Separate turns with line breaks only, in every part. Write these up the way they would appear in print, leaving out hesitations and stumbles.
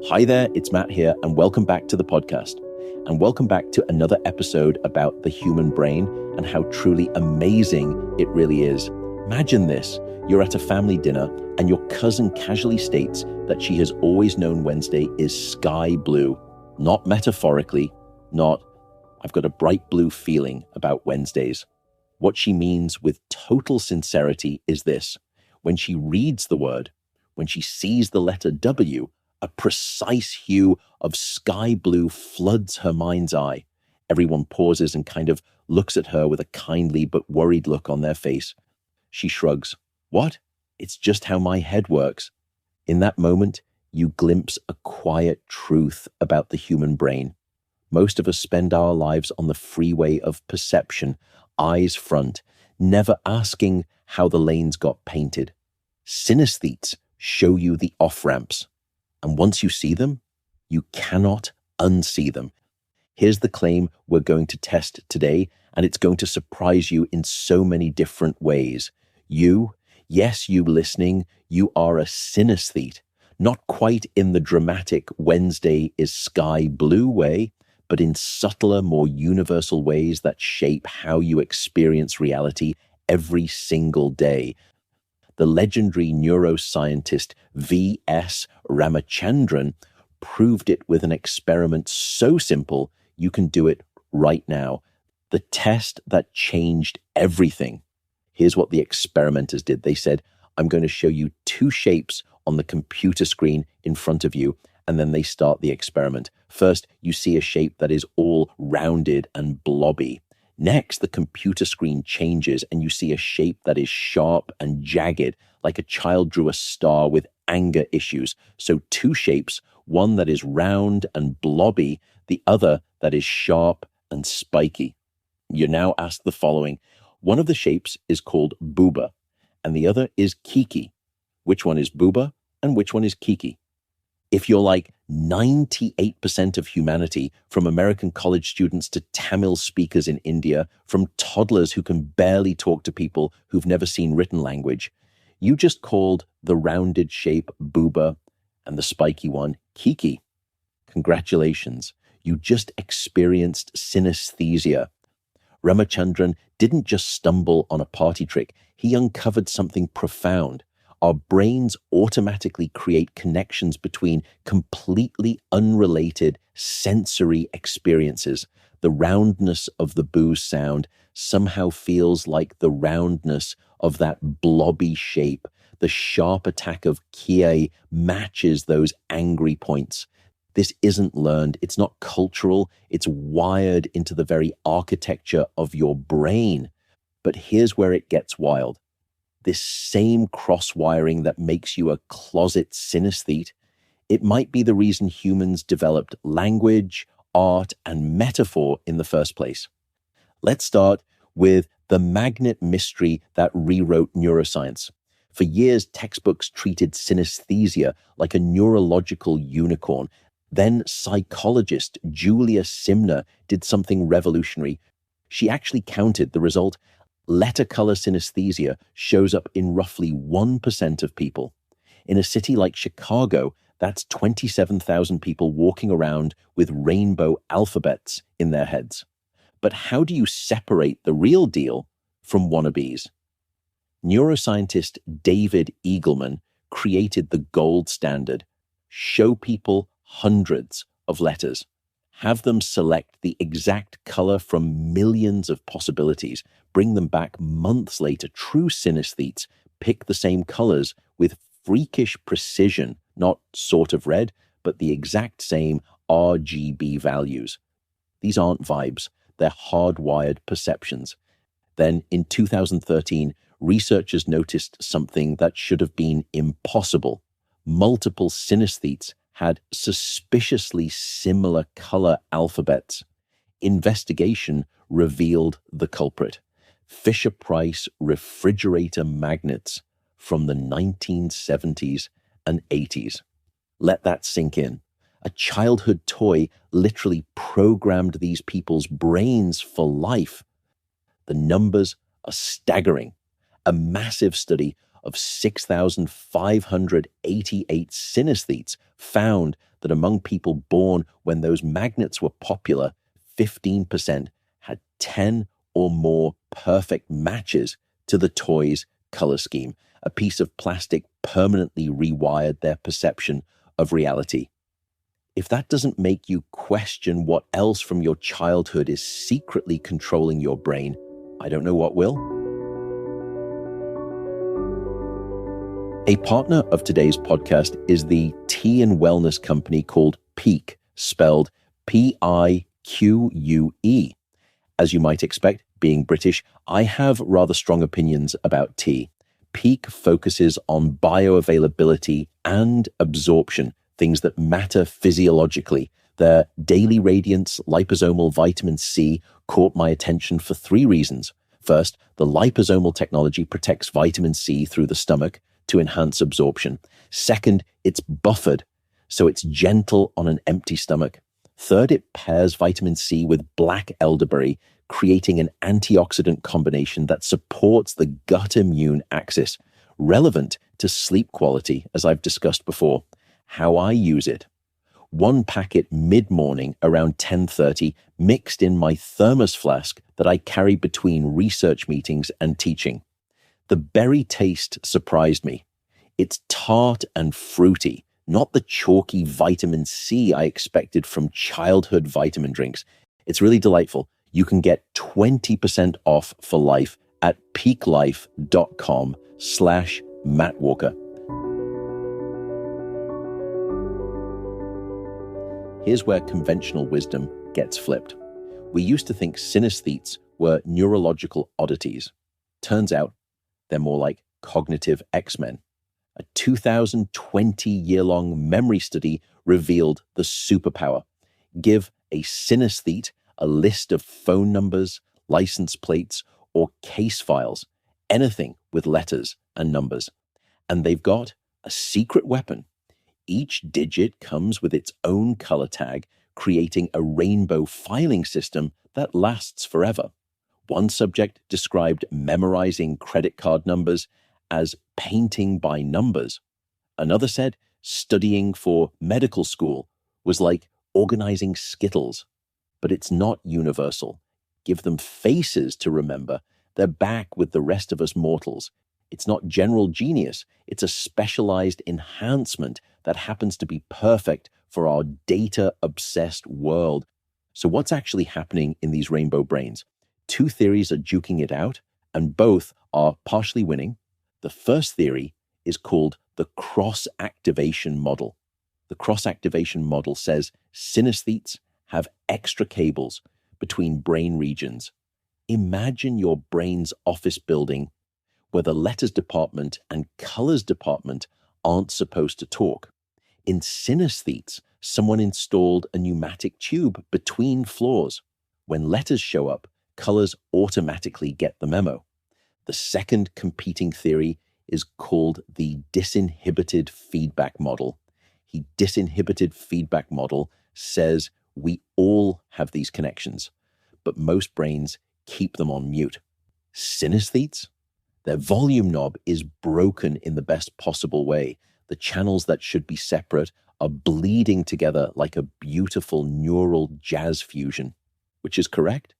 Hi there, it's Matt here, and welcome back to the podcast. And welcome back to another episode about the human brain and how truly amazing it really is. Imagine this, you're at a family dinner and your cousin casually states that she has always known Wednesday is sky blue. Not metaphorically, not, I've got a bright blue feeling about Wednesdays. What she means with total sincerity is this. When she reads the word, when she sees the letter W, a precise hue of sky blue floods her mind's eye. Everyone pauses and kind of looks at her with a kindly but worried look on their face. She shrugs. What? It's just how my head works. In that moment, you glimpse a quiet truth about the human brain. Most of us spend our lives on the freeway of perception, eyes front, never asking how the lanes got painted. Synesthetes show you the off-ramps. And once you see them, you cannot unsee them. Here's the claim we're going to test today, and it's going to surprise you in so many different ways. You, yes, you listening, you are a synesthete, not quite in the dramatic Wednesday is sky blue way, but in subtler, more universal ways that shape how you experience reality every single day. The legendary neuroscientist V.S. Ramachandran proved it with an experiment so simple you can do it right now. The test that changed everything. Here's what the experimenters did. They said, I'm going to show you two shapes on the computer screen in front of you, and then they start the experiment. First, you see a shape that is all rounded and blobby. Next, the computer screen changes and you see a shape that is sharp and jagged, like a child drew a star with anger issues. So two shapes, one that is round and blobby, the other that is sharp and spiky. You're now asked the following. One of the shapes is called Bouba and the other is Kiki. Which one is Bouba and which one is Kiki? If you're like 98% of humanity, from American college students to Tamil speakers in India, from toddlers who can barely talk to people who've never seen written language, you just called the rounded shape Bouba and the spiky one Kiki. Congratulations, you just experienced synesthesia. Ramachandran didn't just stumble on a party trick, he uncovered something profound. Our brains automatically create connections between completely unrelated sensory experiences. The roundness of the boo sound somehow feels like the roundness of that blobby shape. The sharp attack of Kie matches those angry points. This isn't learned, it's not cultural, it's wired into the very architecture of your brain. But here's where it gets wild. This same cross-wiring that makes you a closet synesthete, it might be the reason humans developed language, art, and metaphor in the first place. Let's start with the magnet mystery that rewrote neuroscience. For years, textbooks treated synesthesia like a neurological unicorn. Then psychologist Julia Simner did something revolutionary. She actually counted the result. Letter color synesthesia shows up in roughly 1% of people. In a city like Chicago, that's 27,000 people walking around with rainbow alphabets in their heads. But how do you separate the real deal from wannabes? Neuroscientist David Eagleman created the gold standard. Show people hundreds of letters. Have them select the exact color from millions of possibilities. Bring them back months later. True synesthetes pick the same colors with freakish precision, not sort of red, but the exact same RGB values. These aren't vibes, they're hardwired perceptions. Then in 2013, researchers noticed something that should have been impossible. Multiple synesthetes had suspiciously similar color alphabets. Investigation revealed the culprit. Fisher-Price refrigerator magnets from the 1970s and 80s. Let that sink in. A childhood toy literally programmed these people's brains for life. The numbers are staggering. A massive study of 6,588 synesthetes found that among people born when those magnets were popular, 15% had 10 or more perfect matches to the toy's color scheme. A piece of plastic permanently rewired their perception of reality. If that doesn't make you question what else from your childhood is secretly controlling your brain, I don't know what will. A partner of today's podcast is the tea and wellness company called Peak, spelled Pique. As you might expect, being British, I have rather strong opinions about tea. Peak focuses on bioavailability and absorption, things that matter physiologically. Their Daily Radiance liposomal vitamin C caught my attention for 3 reasons. First, the liposomal technology protects vitamin C through the stomach to enhance absorption. Second, it's buffered, so it's gentle on an empty stomach. Third, it pairs vitamin C with black elderberry, creating an antioxidant combination that supports the gut immune axis, relevant to sleep quality, as I've discussed before. How I use it: 1 packet mid-morning around 10:30, mixed in my thermos flask that I carry between research meetings and teaching. The berry taste surprised me. It's tart and fruity, not the chalky vitamin C I expected from childhood vitamin drinks. It's really delightful. You can get 20% off for life at peaklife.com/mattwalker. Here's where conventional wisdom gets flipped. We used to think synesthetes were neurological oddities. Turns out they're more like cognitive X-Men. A 2020-year-long memory study revealed the superpower. Give a synesthete a list of phone numbers, license plates, or case files, anything with letters and numbers, and they've got a secret weapon. Each digit comes with its own color tag, creating a rainbow filing system that lasts forever. One subject described memorizing credit card numbers as painting by numbers. Another said studying for medical school was like organizing Skittles. But it's not universal. Give them faces to remember. They're back with the rest of us mortals. It's not general genius. It's a specialized enhancement that happens to be perfect for our data-obsessed world. So what's actually happening in these rainbow brains? 2 theories are duking it out, and both are partially winning. The first theory is called the cross-activation model. The cross-activation model says synesthetes have extra cables between brain regions. Imagine your brain's office building where the letters department and colors department aren't supposed to talk. In synesthetes, someone installed a pneumatic tube between floors. When letters show up, colors automatically get the memo. The second competing theory is called the disinhibited feedback model. The disinhibited feedback model says we all have these connections, but most brains keep them on mute. Synesthetes? Their volume knob is broken in the best possible way. The channels that should be separate are bleeding together like a beautiful neural jazz fusion. Which is correct?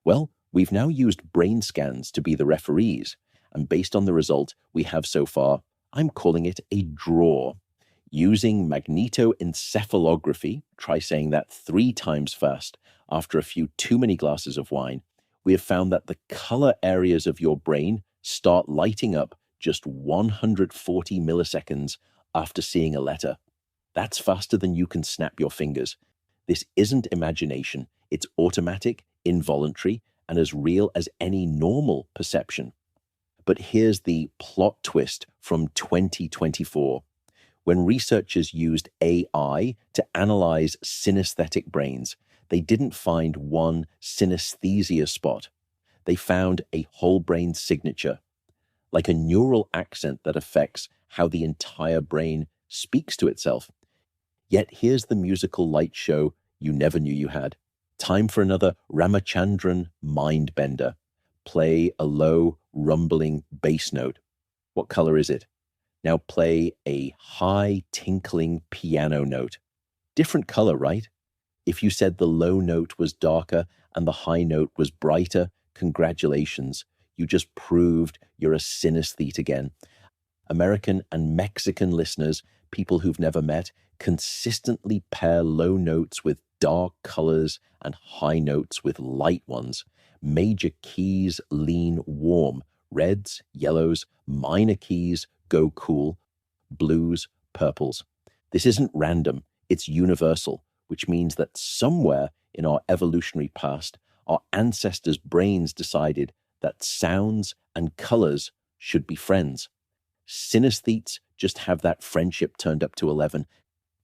Well, we've now used brain scans to be the referees, and based on the result we have so far, I'm calling it a draw. Using magnetoencephalography, try saying that 3 times fast after a few too many glasses of wine, we have found that the color areas of your brain start lighting up just 140 milliseconds after seeing a letter. That's faster than you can snap your fingers. This isn't imagination. It's automatic, involuntary, and as real as any normal perception. But here's the plot twist from 2024. When researchers used AI to analyze synesthetic brains, they didn't find one synesthesia spot. They found a whole brain signature, like a neural accent that affects how the entire brain speaks to itself. Yet here's the musical light show you never knew you had. Time for another Ramachandran mind bender. Play a low, rumbling bass note. What color is it? Now play a high tinkling piano note. Different color, right? If you said the low note was darker and the high note was brighter, congratulations. You just proved you're a synesthete again. American and Mexican listeners, people who've never met, consistently pair low notes with dark colors and high notes with light ones. Major keys lean warm. Reds, yellows, minor keys go cool. Blues, purples. This isn't random, it's universal, which means that somewhere in our evolutionary past, our ancestors' brains decided that sounds and colors should be friends. Synesthetes just have that friendship turned up to 11.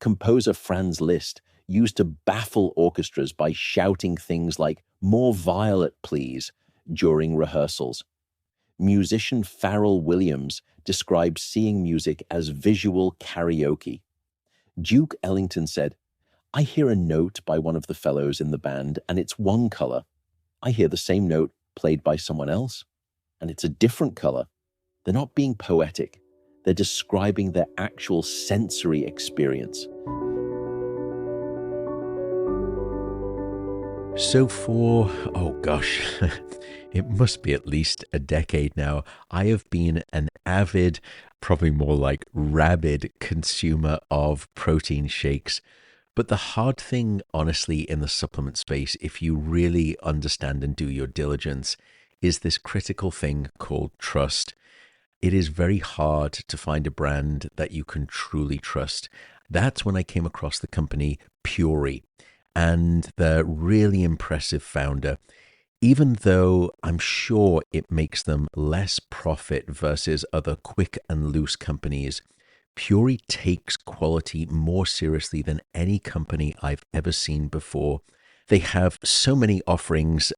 Composer Franz Liszt used to baffle orchestras by shouting things like, "More violet, please," during rehearsals. Musician Pharrell Williams described seeing music as visual karaoke. Duke Ellington said, "I hear a note by one of the fellows in the band and it's one color. I hear the same note played by someone else and it's a different color." They're not being poetic. They're describing their actual sensory experience.
So for, it must be at least a decade now, I have been an avid, probably more like rabid consumer of protein shakes. But the hard thing, honestly, in the supplement space, if you really understand and do your diligence, is this critical thing called trust. It is very hard to find a brand that you can truly trust. That's when I came across the company Puri and the really impressive founder. Even though I'm sure it makes them less profit versus other quick and loose companies, Puri takes quality more seriously than any company I've ever seen before. They have so many offerings,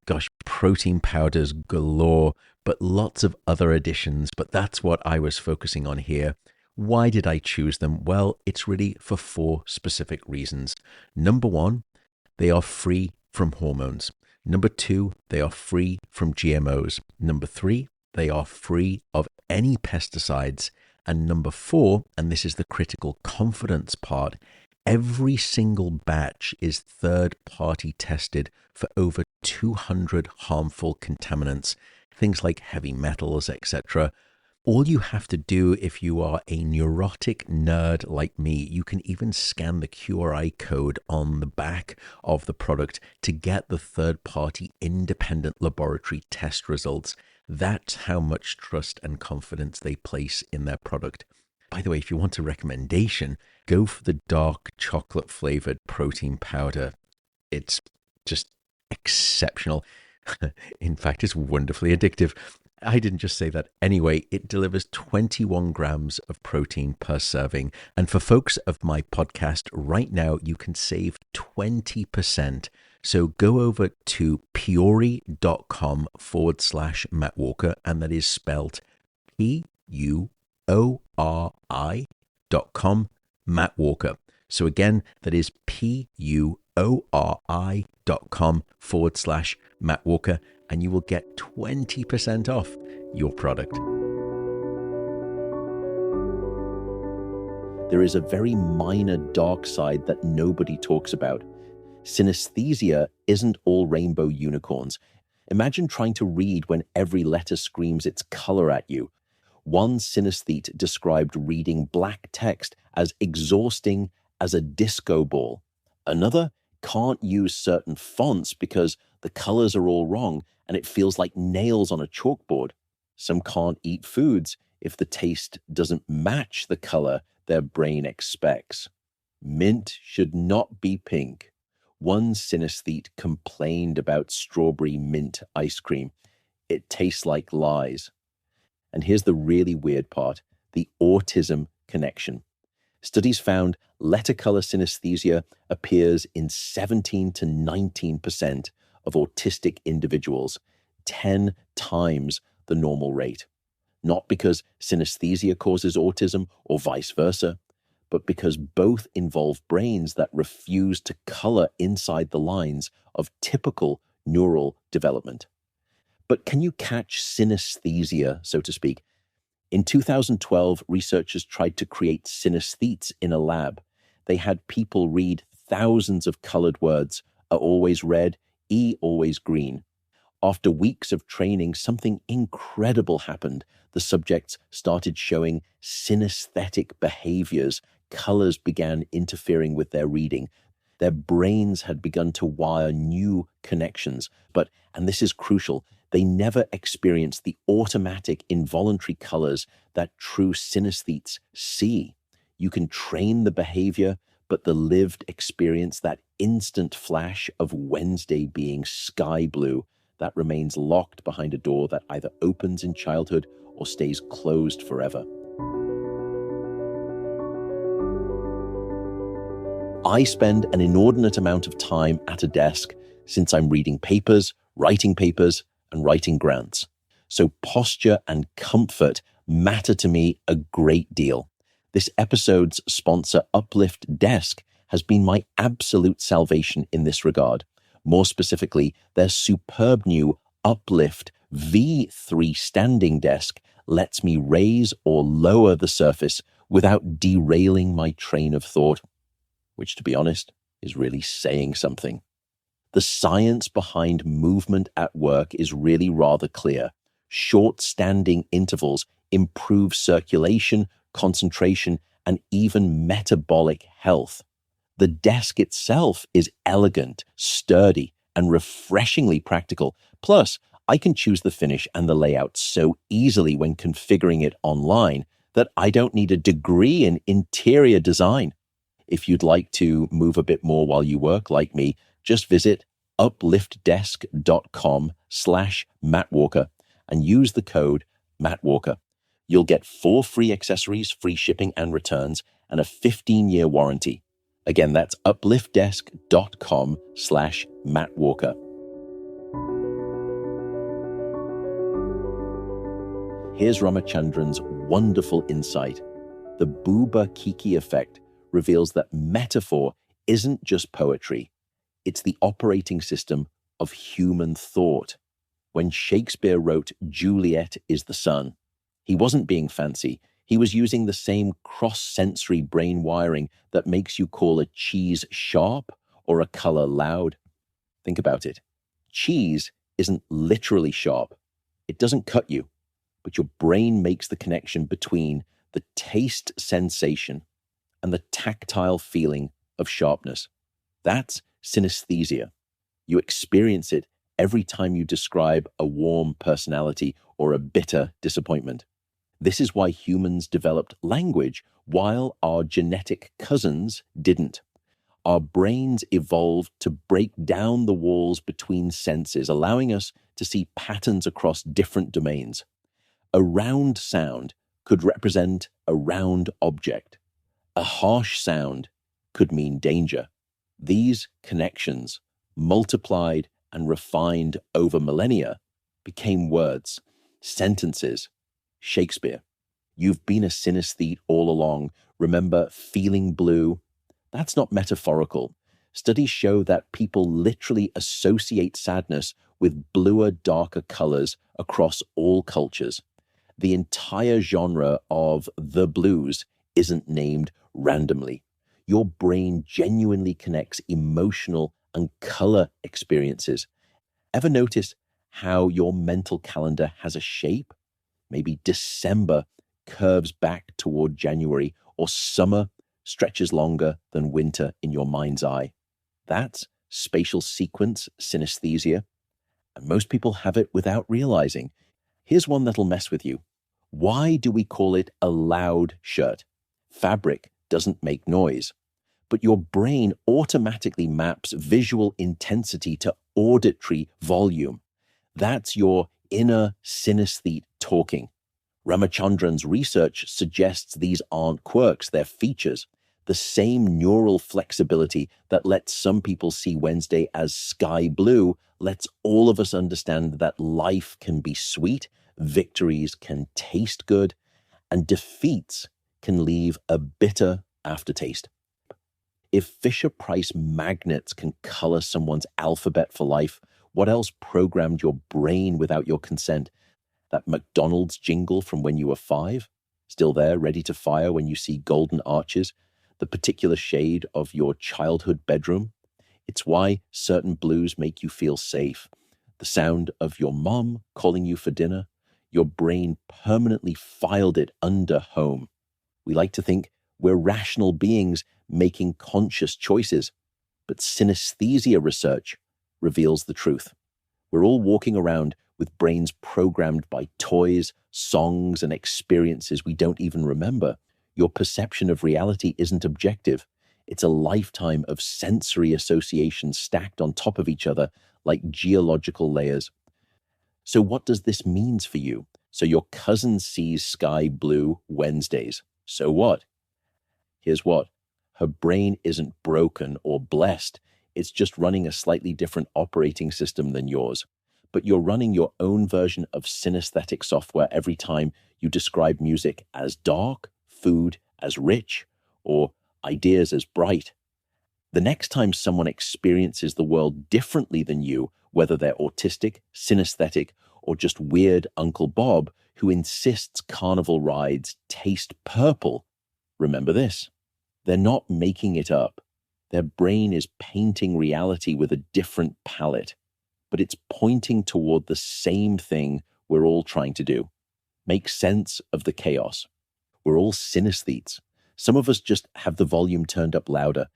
protein powders galore, but lots of other additions. But that's what I was focusing on here. Why did I choose them? Well, it's really for 4 specific reasons. Number 1, they are free from hormones. Number 2, they are free from GMOs. Number 3, they are free of any pesticides. And number 4, and this is the critical confidence part, every single batch is third-party tested for over 200 harmful contaminants, things like heavy metals, etc. All you have to do if you are a neurotic nerd like me, you can even scan the QRI code on the back of the product to get the third-party independent laboratory test results. That's how much trust and confidence they place in their product. By the way, if you want a recommendation, go for the dark chocolate flavored protein powder. It's just exceptional. In fact, it's wonderfully addictive. I didn't just say that. Anyway, it delivers 21 grams of protein per serving. And for folks of my podcast right now, you can save 20%. So go over to puri.com/Matt Walker, and that is spelled PUORI.com, Matt Walker. So again, that is PUORI.com/Matt Walker, and you will get 20% off your product.
There is a very minor dark side that nobody talks about. Synesthesia isn't all rainbow unicorns. Imagine trying to read when every letter screams its color at you. One synesthete described reading black text as exhausting as a disco ball. Another can't use certain fonts because the colors are all wrong and it feels like nails on a chalkboard. Some can't eat foods if the taste doesn't match the color their brain expects. Mint should not be pink. One synesthete complained about strawberry mint ice cream. It tastes like lies. And here's the really weird part, the autism connection. Studies found letter color synesthesia appears in 17 to 19% of autistic individuals, 10 times the normal rate. Not because synesthesia causes autism or vice versa, but because both involve brains that refuse to color inside the lines of typical neural development. But can you catch synesthesia, so to speak? In 2012, researchers tried to create synesthetes in a lab. They had people read thousands of colored words: A always red, E always green. After weeks of training, something incredible happened. The subjects started showing synesthetic behaviors. Colors began interfering with their reading. Their brains had begun to wire new connections. But, and this is crucial, they never experienced the automatic involuntary colors that true synesthetes see. You can train the behavior, but the lived experience, that instant flash of Wednesday being sky blue, that remains locked behind a door that either opens in childhood or stays closed forever. I spend an inordinate amount of time at a desk since I'm reading papers, and writing grants. So posture and comfort matter to me a great deal. This episode's sponsor, Uplift Desk, has been my absolute salvation in this regard. More specifically, their superb new Uplift V3 standing desk lets me raise or lower the surface without derailing my train of thought, which, to be honest, is really saying something. The science behind movement at work is really rather clear. Short standing intervals improve circulation, concentration, and even metabolic health. The desk itself is elegant, sturdy, and refreshingly practical. Plus, I can choose the finish and the layout so easily when configuring it online that I don't need a degree in interior design. If you'd like to move a bit more while you work like me, just visit upliftdesk.com/MattWalker and use the code MattWalker. You'll get 4 free accessories, free shipping and returns, and a 15-year warranty. Again, that's upliftdesk.com/MattWalker. Here's Ramachandran's wonderful insight. The Bouba Kiki effect reveals that metaphor isn't just poetry. It's the operating system of human thought. When Shakespeare wrote Juliet is the sun, he wasn't being fancy. He was using the same cross-sensory brain wiring that makes you call a cheese sharp or a color loud. Think about it. Cheese isn't literally sharp. It doesn't cut you, but your brain makes the connection between the taste sensation and the tactile feeling of sharpness. That's synesthesia. You experience it every time you describe a warm personality or a bitter disappointment. This is why humans developed language while our genetic cousins didn't. Our brains evolved to break down the walls between senses, allowing us to see patterns across different domains. A round sound could represent a round object. A harsh sound could mean danger. These connections, multiplied and refined over millennia, became words, sentences. Shakespeare. You've been a synesthete all along. Remember feeling blue? That's not metaphorical. Studies show that people literally associate sadness with bluer, darker colors across all cultures. The entire genre of the blues isn't named randomly. Your brain genuinely connects emotional and color experiences. Ever notice how your mental calendar has a shape? Maybe December curves back toward January, or summer stretches longer than winter in your mind's eye. That's spatial sequence synesthesia, and most people have it without realizing. Here's one that'll mess with you. Why do we call it a loud shirt? Fabric doesn't make noise, but your brain automatically maps visual intensity to auditory volume. That's your inner synesthete talking. Ramachandran's research suggests these aren't quirks, they're features. The same neural flexibility that lets some people see Wednesday as sky blue lets all of us understand that life can be sweet, victories can taste good, and defeats can leave a bitter aftertaste. If Fisher-Price magnets can color someone's alphabet for life, what else programmed your brain without your consent? That McDonald's jingle from when you were 5? Still there, ready to fire when you see golden arches? The particular shade of your childhood bedroom? It's why certain blues make you feel safe. The sound of your mom calling you for dinner? Your brain permanently filed it under home. We like to think we're rational beings making conscious choices, but synesthesia research reveals the truth. We're all walking around with brains programmed by toys, songs, and experiences we don't even remember. Your perception of reality isn't objective. It's a lifetime of sensory associations stacked on top of each other like geological layers. So what does this mean for you? So your cousin sees sky blue Wednesdays. So what? Here's what. Her brain isn't broken or blessed. It's just running a slightly different operating system than yours. But you're running your own version of synesthetic software every time you describe music as dark, food as rich, or ideas as bright. The next time someone experiences the world differently than you, whether they're autistic, synesthetic, or just weird Uncle Bob who insists carnival rides taste purple, remember this. They're not making it up. Their brain is painting reality with a different palette, but it's pointing toward the same thing we're all trying to do. Make sense of the chaos. We're all synesthetes. Some of us just have the volume turned up louder.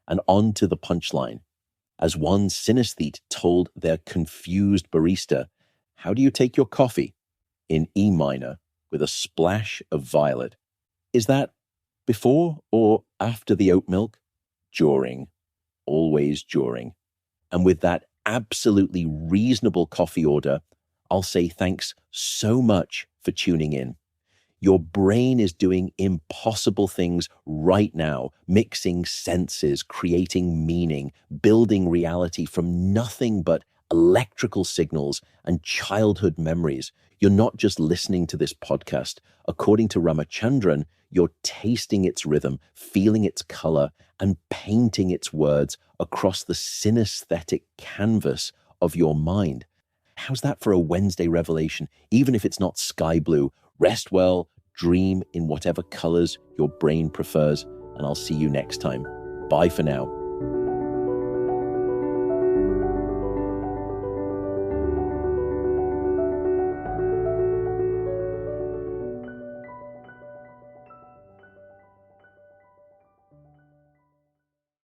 And on to the punchline. As one synesthete told their confused barista, how do you take your coffee? In E minor with a splash of violet. Is that before or after the oat milk? During. Always during. And with that absolutely reasonable coffee order, I'll say thanks so much for tuning in. Your brain is doing impossible things right now, mixing senses, creating meaning, building reality from nothing but electrical signals and childhood memories. You're not just listening to this podcast. According to Ramachandran, you're tasting its rhythm, feeling its color, and painting its words across the synesthetic canvas of your mind. How's that for a Wednesday revelation? Even if it's not sky blue, rest well, dream in whatever colors your brain prefers, and I'll see you next time. Bye for now.